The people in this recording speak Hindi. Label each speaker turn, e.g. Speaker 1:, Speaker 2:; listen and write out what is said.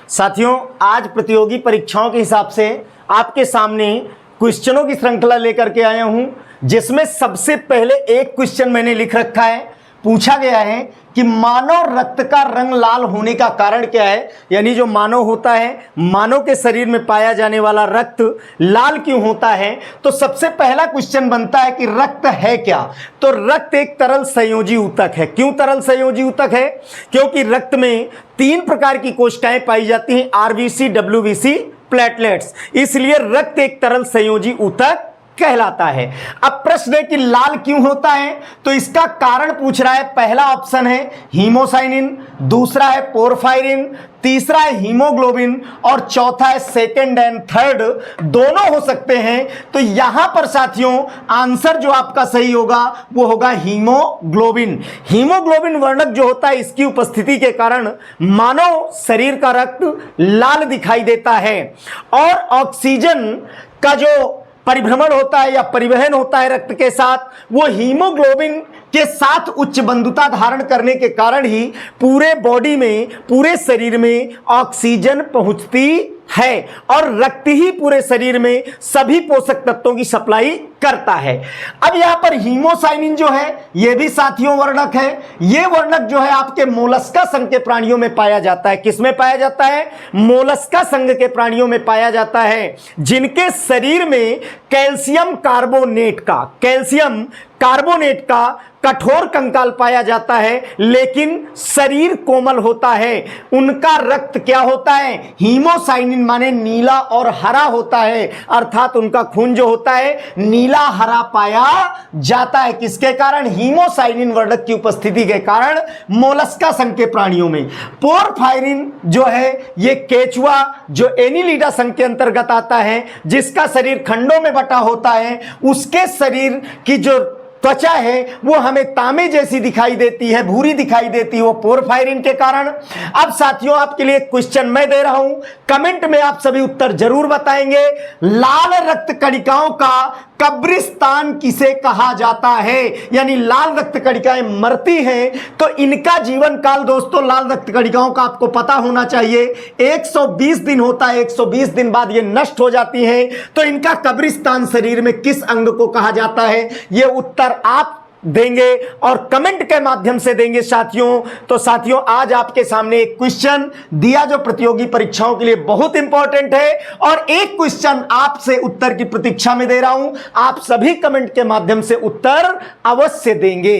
Speaker 1: साथियों, आज प्रतियोगी परीक्षाओं के हिसाब से आपके सामने क्वेश्चनों की श्रृंखला लेकर के आया हूं, जिसमें सबसे पहले एक क्वेश्चन मैंने लिख रखा है। पूछा गया है कि मानव रक्त का रंग लाल होने का कारण क्या है। यानी जो मानव होता है, मानव के शरीर में पाया जाने वाला रक्त लाल क्यों होता है। तो सबसे पहला क्वेश्चन बनता है कि रक्त है क्या। तो रक्त एक तरल संयोजी ऊतक है। क्यों तरल संयोजी ऊतक है? क्योंकि रक्त में 3 प्रकार की कोशिकाएं पाई जाती हैं, आरबीसी, डब्ल्यूबीसी, प्लेटलेट्स। इसलिए रक्त एक तरल संयोजी ऊतक कहलाता है। अब प्रश्न है कि लाल क्यों होता है, तो इसका कारण पूछ रहा है। पहला ऑप्शन है हीमोसाइनिन, दूसरा है पोरफायरिन, तीसरा है हीमोग्लोबिन और चौथा है सेकंड एंड थर्ड, दोनों हो सकते हैं। तो यहां पर साथियों आंसर जो आपका सही होगा वो होगा हीमोग्लोबिन। हीमोग्लोबिन वर्णक जो होता है, इसकी उपस्थिति के कारण मानव शरीर का रक्त लाल दिखाई देता है। और ऑक्सीजन का जो परिभ्रमण होता है या परिवहन होता है रक्त के साथ, वो हीमोग्लोबिन के साथ उच्च बंधुता धारण करने के कारण ही पूरे बॉडी में, पूरे शरीर में ऑक्सीजन पहुंचती है और रक्त ही पूरे शरीर में सभी पोषक तत्वों की सप्लाई करता है। अब यहां पर हीमोसाइनिन जो है यह भी साथियों वर्णक है। यह वर्णक जो है आपके मोलस्का संघ के प्राणियों में पाया जाता है। किसमें पाया जाता है? मोलस्का संघ के प्राणियों में पाया जाता है, जिनके शरीर में कैल्शियम कार्बोनेट का कठोर कंकाल पाया जाता है, लेकिन शरीर कोमल होता है। उनका रक्त क्या होता है? हीमोसाइनिन माने नीला और हरा होता है, अर्थात उनका खून जो होता है नीला हरा पाया जाता है। किसके कारण? हीमोसाइनिन वर्णक की उपस्थिति के कारण मोलस्का संघ के प्राणियों में। पोरफायरिन जो है ये केचुआ जो एनिलिडा संघ के अंतर्गत आता है, जिसका शरीर खंडों में बटा होता है, उसके शरीर की जो त्वचा है वो हमें तांबे जैसी दिखाई देती है, भूरी दिखाई देती है, वो पोरफायरिन के कारण। अब साथियों आपके लिए क्वेश्चन मैं दे रहा हूं, कमेंट में आप सभी उत्तर जरूर बताएंगे। लाल रक्त कणिकाओं का कब्रिस्तान किसे कहा जाता है? यानी लाल रक्त कणिकाएं मरती हैं तो इनका जीवन काल दोस्तों, लाल रक्त कणिकाओं का आपको पता होना चाहिए, 120 दिन होता है। 120 दिन बाद ये नष्ट हो जाती हैं। तो इनका कब्रिस्तान शरीर में किस अंग को कहा जाता है? ये उत्तर आप देंगे और कमेंट के माध्यम से देंगे साथियों। तो साथियों आज आपके सामने एक क्वेश्चन दिया जो प्रतियोगी परीक्षाओं के लिए बहुत इंपॉर्टेंट है, और एक क्वेश्चन आपसे उत्तर की प्रतीक्षा में दे रहा हूं। आप सभी कमेंट के माध्यम से उत्तर अवश्य देंगे।